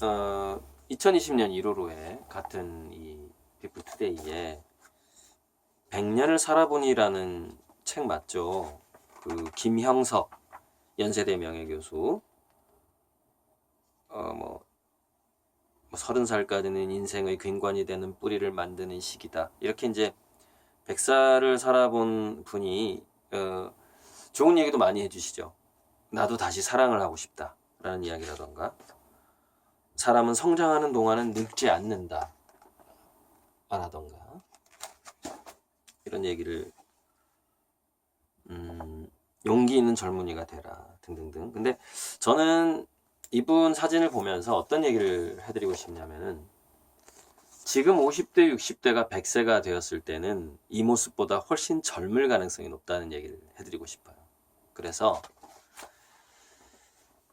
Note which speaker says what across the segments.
Speaker 1: 2020년 1월호에 같은 이 피플투데이에 100년을 살아보니라는 책 맞죠? 그 김형석 연세대 명예교수, 뭐 30살까지는 인생의 근간이 되는 뿌리를 만드는 시기다. 이렇게 이제 100살을 살아본 분이 좋은 얘기도 많이 해주시죠. 나도 다시 사랑을 하고 싶다 라는 이야기라던가, 사람은 성장하는 동안은 늙지 않는다 라던가, 이런 얘기를 용기 있는 젊은이가 되라 등등등. 근데 저는 이분 사진을 보면서 어떤 얘기를 해드리고 싶냐면은, 지금 50대 60대가 100세가 되었을 때는 이 모습보다 훨씬 젊을 가능성이 높다는 얘기를 해드리고 싶어요. 그래서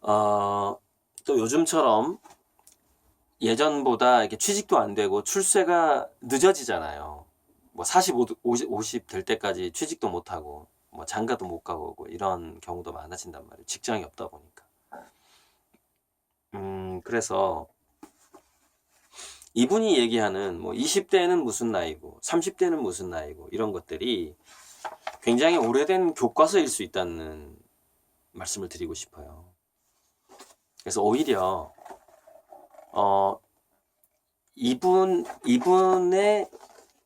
Speaker 1: 또 요즘처럼 예전보다 이렇게 취직도 안 되고 출세가 늦어지잖아요. 뭐 45, 50 될 때까지 취직도 못 하고 뭐 장가도 못 가고 이런 경우도 많아진단 말이에요. 직장이 없다 보니까. 그래서 이분이 얘기하는 뭐 20대는 무슨 나이고 30대는 무슨 나이고 이런 것들이 굉장히 오래된 교과서일 수 있다는 말씀을 드리고 싶어요. 그래서 오히려 이분의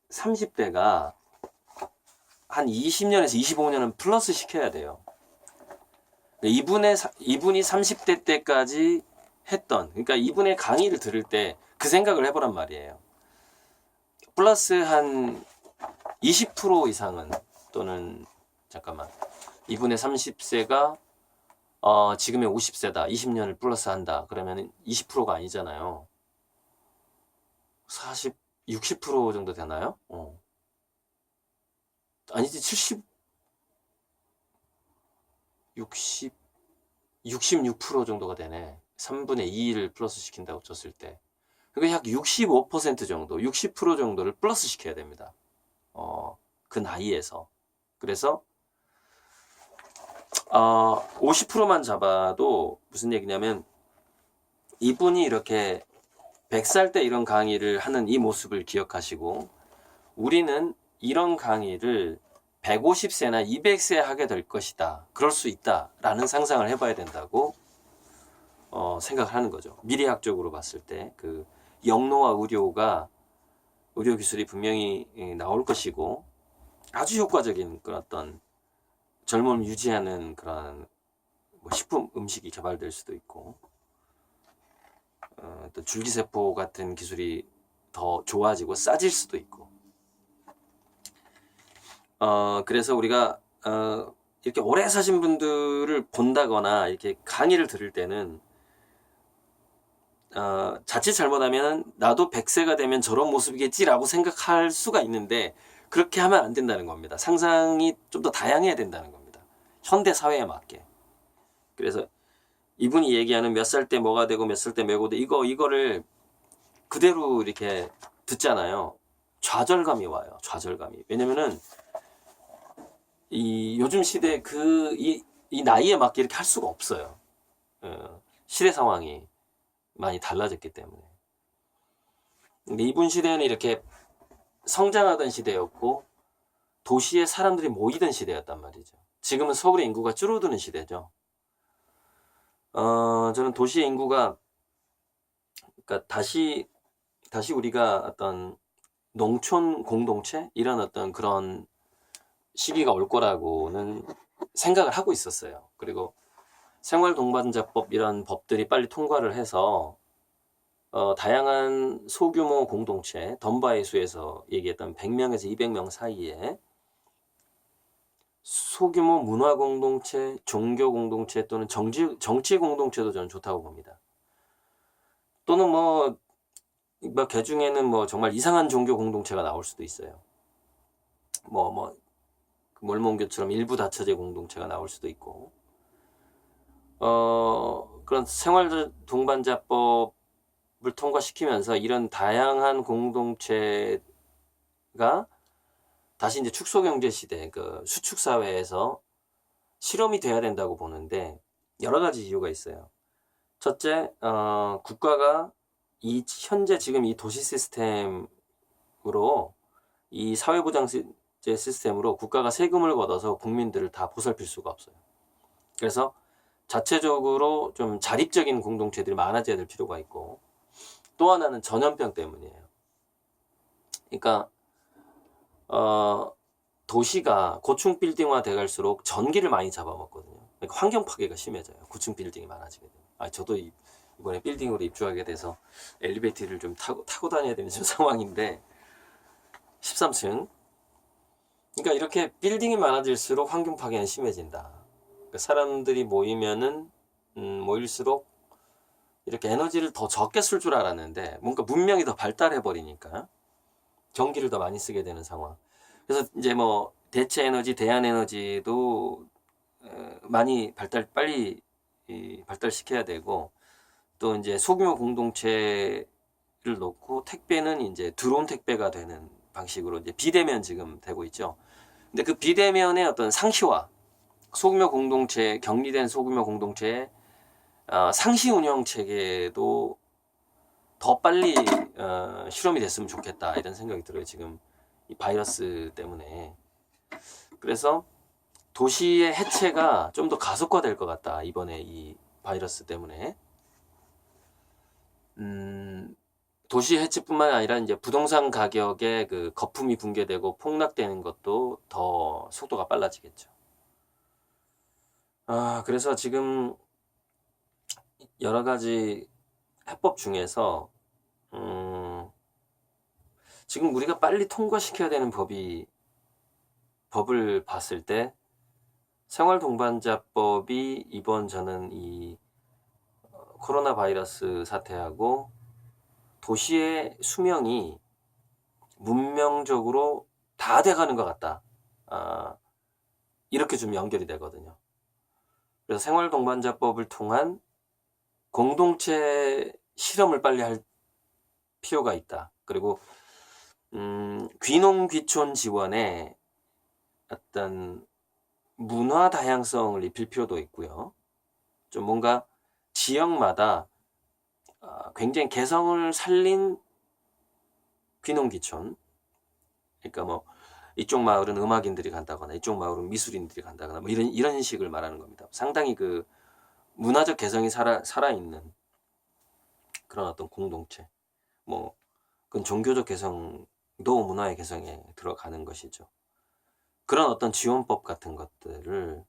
Speaker 1: 30대가 한 20년에서 25년은 플러스 시켜야 돼요. 이분이 30대 때까지 했던, 그러니까 이분의 강의를 들을 때 그 생각을 해보란 말이에요. 플러스 한 20% 이상은, 또는 잠깐만, 이분의 30세가 지금의 50세다, 20년을 플러스 한다 그러면 20%가 아니잖아요. 40, 60% 정도 되나요? 아니지, 70, 60, 66% 정도가 되네. 3분의 2를 플러스 시킨다고 쳤을 때. 그러니까 약 65% 정도, 60% 정도를 플러스 시켜야 됩니다. 그 나이에서. 그래서 50%만 잡아도 무슨 얘기냐면, 이분이 이렇게 100살 때 이런 강의를 하는 이 모습을 기억하시고, 우리는 이런 강의를 150세나 200세 하게 될 것이다. 그럴 수 있다. 라는 상상을 해봐야 된다고 생각을 하는 거죠. 미래학적으로 봤을 때 그 영노화 의료 기술이 분명히 나올 것이고, 아주 효과적인 그런 어떤 젊음을 유지하는 그런 뭐 식품 음식이 개발될 수도 있고, 또 줄기세포 같은 기술이 더 좋아지고 싸질 수도 있고, 그래서 우리가 이렇게 오래 사신 분들을 본다거나 이렇게 강의를 들을 때는 자칫 잘못하면 나도 100세가 되면 저런 모습이겠지라고 생각할 수가 있는데, 그렇게 하면 안 된다는 겁니다. 상상이 좀 더 다양해야 된다는 겁니다. 현대 사회에 맞게. 그래서 이분이 얘기하는 몇 살 때 뭐가 되고 몇 살 때 뭐가 되고 이거를 그대로 이렇게 듣잖아요. 좌절감이 와요. 좌절감이. 왜냐면은 이 요즘 시대 이 나이에 맞게 이렇게 할 수가 없어요. 시대 상황이 많이 달라졌기 때문에. 근데 이분 시대는 이렇게 성장하던 시대였고, 도시에 사람들이 모이던 시대였단 말이죠. 지금은 서울의 인구가 줄어드는 시대죠. 저는 도시의 인구가, 그러니까 다시 우리가 어떤 농촌 공동체 이런 어떤 그런 시기가 올 거라고는 생각을 하고 있었어요. 그리고 생활동반자법 이런 법들이 빨리 통과를 해서 다양한 소규모 공동체, 덤바이수에서 얘기했던 100명에서 200명 사이에 소규모 문화 공동체, 종교 공동체 또는 정치 공동체도 저는 좋다고 봅니다. 또는 뭐 개중에는 뭐 정말 이상한 종교 공동체가 나올 수도 있어요. 몰몬교처럼 일부 다처제 공동체가 나올 수도 있고, 그런 생활 동반자법을 통과시키면서 이런 다양한 공동체가 다시 이제 축소경제 시대, 그 수축사회에서 실험이 돼야 된다고 보는데, 여러 가지 이유가 있어요. 첫째, 국가가 현재 지금 이 도시 시스템으로, 이 사회보장제 시스템으로 국가가 세금을 걷어서 국민들을 다 보살필 수가 없어요. 그래서 자체적으로 좀 자립적인 공동체들이 많아져야 될 필요가 있고, 또 하나는 전염병 때문이에요. 그러니까 도시가 고층 빌딩화 돼갈수록 전기를 많이 잡아먹거든요. 그러니까 환경 파괴가 심해져요. 고층 빌딩이 많아지게 되면. 저도 이번에 빌딩으로 입주하게 돼서 엘리베이터를 좀 타고 다녀야 되는 지금 상황인데, 13층. 그러니까 이렇게 빌딩이 많아질수록 환경 파괴는 심해진다. 그러니까 사람들이 모일수록 이렇게 에너지를 더 적게 쓸 줄 알았는데, 뭔가 문명이 더 발달해 버리니까 전기를 더 많이 쓰게 되는 상황. 그래서 이제 뭐 대체 에너지, 대안 에너지도 많이 빨리 발달시켜야 되고, 또 이제 소규모 공동체를 놓고 택배는 이제 드론 택배가 되는 방식으로 이제 비대면 지금 되고 있죠. 근데 그 비대면의 어떤 상시화, 소규모 공동체, 격리된 소규모 공동체의 상시 운영 체계도 더 빨리 실험이 됐으면 좋겠다, 이런 생각이 들어요. 지금 이 바이러스 때문에. 그래서 도시의 해체가 좀 더 가속화될 것 같다, 이번에 이 바이러스 때문에. 도시 해체뿐만 아니라 이제 부동산 가격에 그 거품이 붕괴되고 폭락되는 것도 더 속도가 빨라지겠죠. 그래서 지금 여러 가지 해법 중에서 지금 우리가 빨리 통과시켜야 되는 법을 봤을 때 생활동반자법이 이번 저는 이 코로나 바이러스 사태하고 도시의 수명이 문명적으로 다 돼가는 것 같다, 이렇게 좀 연결이 되거든요. 그래서 생활동반자법을 통한 공동체 실험을 빨리 할 필요가 있다. 그리고 귀농귀촌 지원에 어떤 문화 다양성을 입힐 필요도 있고요. 좀 뭔가 지역마다 굉장히 개성을 살린 귀농귀촌. 그러니까 뭐 이쪽 마을은 음악인들이 간다거나 이쪽 마을은 미술인들이 간다거나 뭐 이런 식을 말하는 겁니다. 상당히 그 문화적 개성이 살아있는 그런 어떤 공동체. 뭐 그건 종교적 개성도 문화의 개성에 들어가는 것이죠. 그런 어떤 지원법 같은 것들을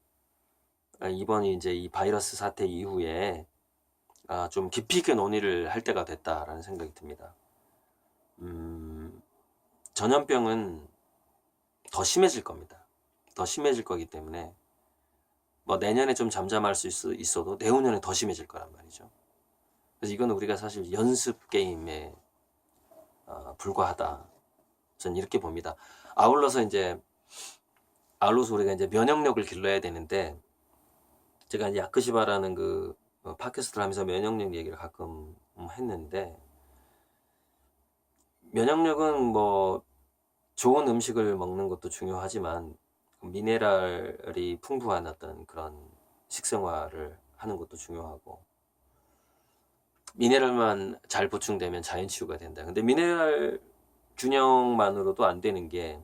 Speaker 1: 이번에 이제 이 바이러스 사태 이후에 좀 깊이 있게 논의를 할 때가 됐다라는 생각이 듭니다. 전염병은 더 심해질 겁니다. 더 심해질 거기 때문에 뭐 내년에 좀 잠잠할 수 있어도 내후년에 더 심해질 거란 말이죠. 그래서 이건 우리가 사실 연습 게임에 불과하다, 저는 이렇게 봅니다. 아울러서 우리가 이제 면역력을 길러야 되는데, 제가 이제 야크시바라는 그 팟캐스트를 하면서 면역력 얘기를 가끔 했는데, 면역력은 뭐 좋은 음식을 먹는 것도 중요하지만 미네랄이 풍부한 어떤 그런 식생활을 하는 것도 중요하고, 미네랄만 잘 보충되면 자연 치유가 된다. 근데 미네랄 균형만으로도 안 되는 게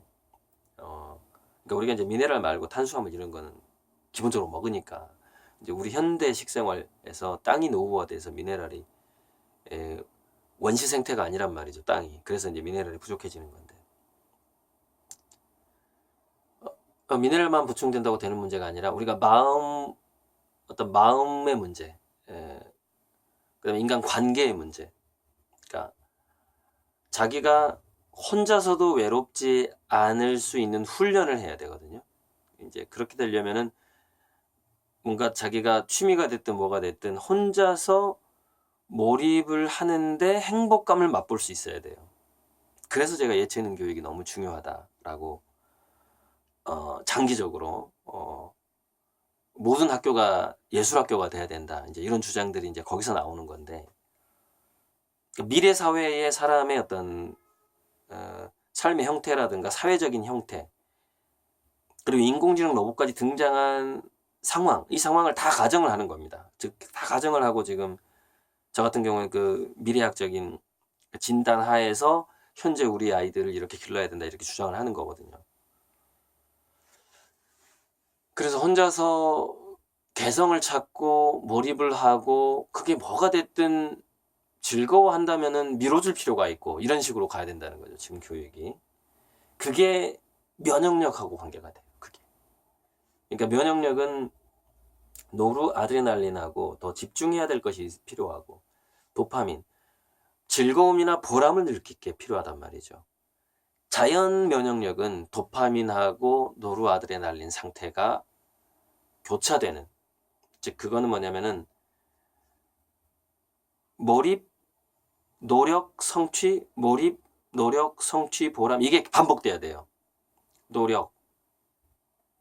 Speaker 1: 그러니까 우리가 이제 미네랄 말고 탄수화물 이런 거는 기본적으로 먹으니까, 이제 우리 현대 식생활에서 땅이 노후화돼서 미네랄이 원시 생태가 아니란 말이죠, 땅이. 그래서 이제 미네랄이 부족해지는 건데, 미네랄만 보충된다고 되는 문제가 아니라 우리가 어떤 마음의 문제, 그다음에 인간 관계의 문제. 그러니까 자기가 혼자서도 외롭지 않을 수 있는 훈련을 해야 되거든요. 이제 그렇게 되려면은 뭔가 자기가 취미가 됐든 뭐가 됐든 혼자서 몰입을 하는데 행복감을 맛볼 수 있어야 돼요. 그래서 제가 예체능 교육이 너무 중요하다라고 장기적으로 모든 학교가 예술 학교가 돼야 된다, 이제 이런 주장들이 이제 거기서 나오는 건데, 미래 사회의 사람의 어떤 삶의 형태라든가 사회적인 형태, 그리고 인공지능 로봇까지 등장한 상황, 이 상황을 다 가정을 하는 겁니다. 즉 다 가정을 하고 지금 저 같은 경우는 그 미래학적인 진단 하에서 현재 우리 아이들을 이렇게 길러야 된다 이렇게 주장을 하는 거거든요. 그래서 혼자서 개성을 찾고 몰입을 하고 그게 뭐가 됐든 즐거워한다면은 밀어줄 필요가 있고 이런 식으로 가야 된다는 거죠. 지금 교육이. 그게 면역력하고 관계가 돼요. 그게. 그러니까 면역력은 노르아드레날린하고 더 집중해야 될 것이 필요하고 도파민, 즐거움이나 보람을 느끼게 필요하단 말이죠. 자연 면역력은 도파민하고 노르아드레날린 상태가 교차되는, 즉 그거는 뭐냐면은 몰입, 노력, 성취, 몰입, 노력, 성취, 보람, 이게 반복돼야 돼요. 노력을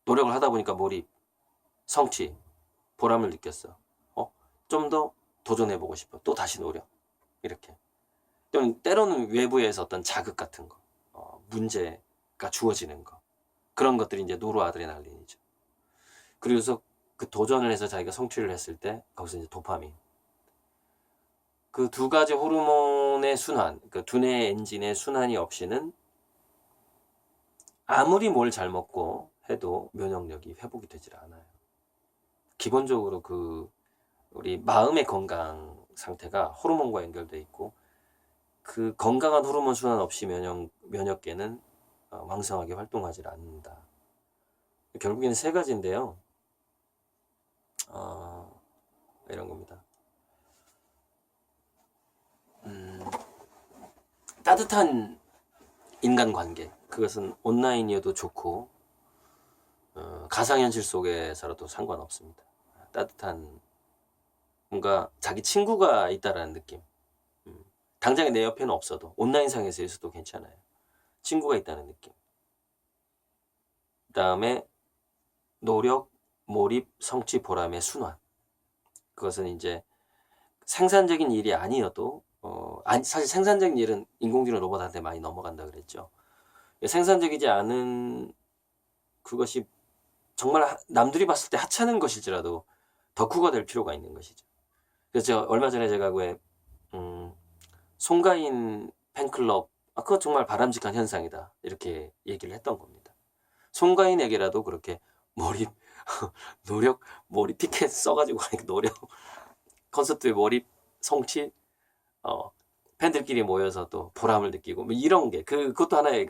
Speaker 1: 하다 보니까 몰입, 성취, 보람을 느꼈어. 좀 더 도전해보고 싶어. 또 다시 노력. 이렇게. 때로는 외부에서 어떤 자극 같은 거, 문제가 주어지는 거. 그런 것들이 이제 노르아드레날린이죠. 그래서 그 도전을 해서 자기가 성취를 했을 때 거기서 이제 도파민. 그 두 가지 호르몬의 순환, 그 두뇌 엔진의 순환이 없이는 아무리 뭘 잘 먹고 해도 면역력이 회복이 되질 않아요. 기본적으로 우리 마음의 건강 상태가 호르몬과 연결돼 있고 그 건강한 호르몬 순환 없이 면역계는 왕성하게 활동하지 않는다. 결국에는 세 가지인데요. 이런 겁니다. 따뜻한 인간관계. 그것은 온라인이어도 좋고 가상현실 속에서라도 상관없습니다. 따뜻한 뭔가 자기 친구가 있다라는 느낌. 당장에 내 옆에는 없어도 온라인상에서 있어도 괜찮아요. 친구가 있다는 느낌. 그 다음에 노력, 몰입, 성취, 보람의 순환. 그것은 이제 생산적인 일이 아니어도 사실 생산적인 일은 인공지능 로봇한테 많이 넘어간다 그랬죠. 생산적이지 않은 그것이 정말 남들이 봤을 때 하찮은 것일지라도 덕후가 될 필요가 있는 것이죠. 그래서 얼마 전에 제가 왜 송가인 팬클럽 그거 정말 바람직한 현상이다 이렇게 얘기를 했던 겁니다. 송가인에게라도 그렇게 몰입 노력 몰입 티켓 써가지고 노력 콘서트에 몰입 성취 팬들끼리 모여서 또 보람을 느끼고 뭐 이런 게 그것도 하나의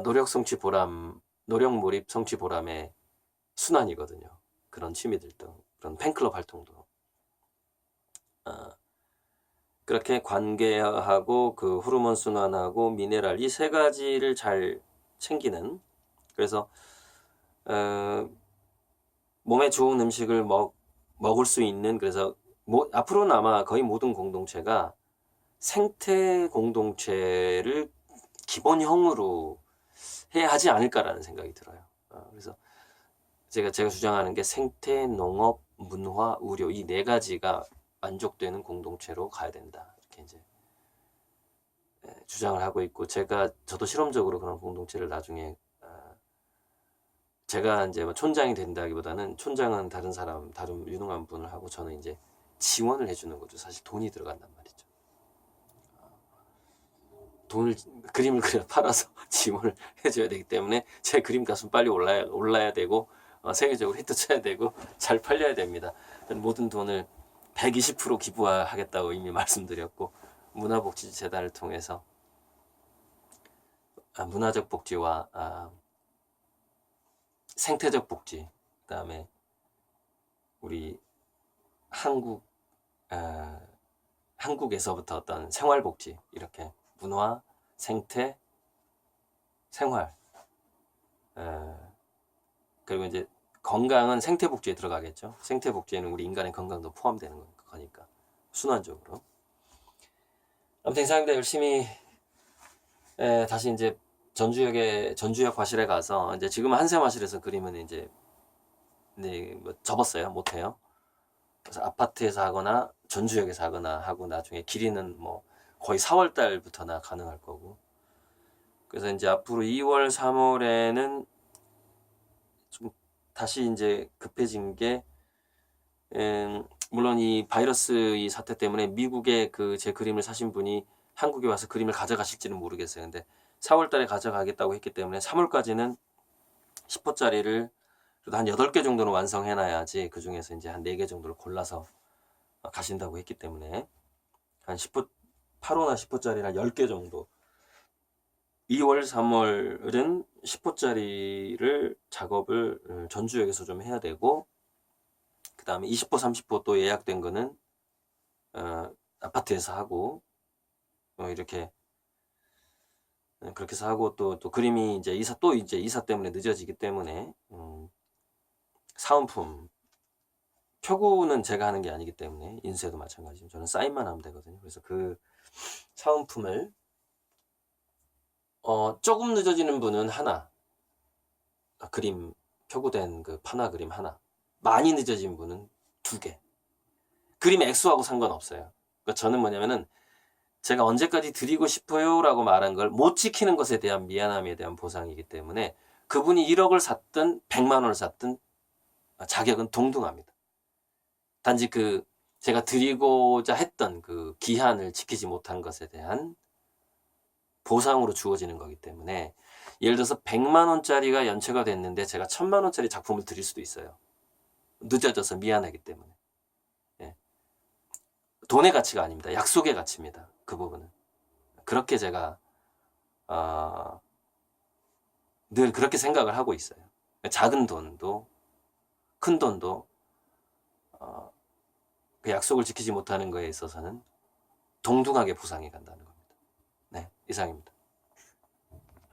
Speaker 1: 노력 성취 보람 노력 몰입 성취 보람의 순환이거든요. 그런 취미들도 그런 팬클럽 활동도 그렇게 관계하고 그 호르몬 순환하고 미네랄 이 세 가지를 잘 챙기는 그래서 몸에 좋은 음식을 먹을 수 있는 그래서 앞으로는 아마 거의 모든 공동체가 생태 공동체를 기본형으로 해야 하지 않을까라는 생각이 들어요. 그래서 제가 주장하는 게 생태, 농업, 문화, 의료 이 네 가지가 만족되는 공동체로 가야 된다. 이렇게 이제 주장을 하고 있고 저도 실험적으로 그런 공동체를 나중에 제가 이제 뭐 촌장이 된다기보다는 촌장은 다른 유능한 분을 하고 저는 이제 지원을 해주는 거죠. 사실 돈이 들어간단 말이죠. 그림을 그려 팔아서 지원을 해줘야 되기 때문에 제 그림 값은 빨리 올라야 되고 세계적으로 히트 쳐야 되고 잘 팔려야 됩니다. 모든 돈을 120% 기부하겠다고 이미 말씀드렸고 문화복지재단을 통해서 문화적 복지와 생태적 복지 그다음에 우리 한국에서부터 어떤 생활복지 이렇게 문화, 생태, 생활 그리고 이제 건강은 생태복지에 들어가겠죠. 생태복지에는 우리 인간의 건강도 포함되는 거니까 순환적으로. 아무튼 이상입니다. 열심히 다시 이제 전주역 화실에 가서 이제 지금 한샘 화실에서 그림은 이제 뭐 접었어요. 못해요. 그래서 아파트에서 하거나 전주역에서 하거나 하고 나중에 길이는 뭐 거의 4월 달부터나 가능할 거고. 그래서 이제 앞으로 2월, 3월에는 좀 다시 이제 급해진 게 물론 이 바이러스 이 사태 때문에 미국에 그 제 그림을 사신 분이 한국에 와서 그림을 가져가실지는 모르겠어요. 근데 4월 달에 가져가겠다고 했기 때문에 3월까지는 10호짜리를 그래도 한 8개 정도는 완성해 놔야지 그중에서 이제 한 4개 정도를 골라서 가신다고 했기 때문에 한 10호, 8호나 10호짜리를 한 10개 정도 2월, 3월은 10호짜리를 작업을 전주역에서 좀 해야 되고 그 다음에 20호, 30호 또 예약된 거는 아파트에서 하고 이렇게 그렇게 해서 하고 또 그림이 이제 이사 때문에 늦어지기 때문에 사은품 표구는 제가 하는 게 아니기 때문에 인쇄도 마찬가지죠. 저는 사인만 하면 되거든요. 그래서 그 사은품을 조금 늦어지는 분은 하나 그림 표구된 그 판화 그림 하나 많이 늦어진 분은 2개 그림 액수하고 상관없어요. 그러니까 저는 뭐냐면은 제가 언제까지 드리고 싶어요 라고 말한 걸 못 지키는 것에 대한 미안함에 대한 보상이기 때문에 그분이 1억을 샀든 100만 원을 샀든 자격은 동등합니다. 단지 그 제가 드리고자 했던 그 기한을 지키지 못한 것에 대한 보상으로 주어지는 거기 때문에 예를 들어서 100만 원짜리가 연체가 됐는데 제가 1000만 원짜리 작품을 드릴 수도 있어요. 늦어져서 미안하기 때문에. 예. 돈의 가치가 아닙니다. 약속의 가치입니다. 그 부분은. 그렇게 제가 늘 그렇게 생각을 하고 있어요. 작은 돈도 큰 돈도 그 약속을 지키지 못하는 거에 있어서는 동등하게 보상이 간다는 겁니다. 네, 이상입니다.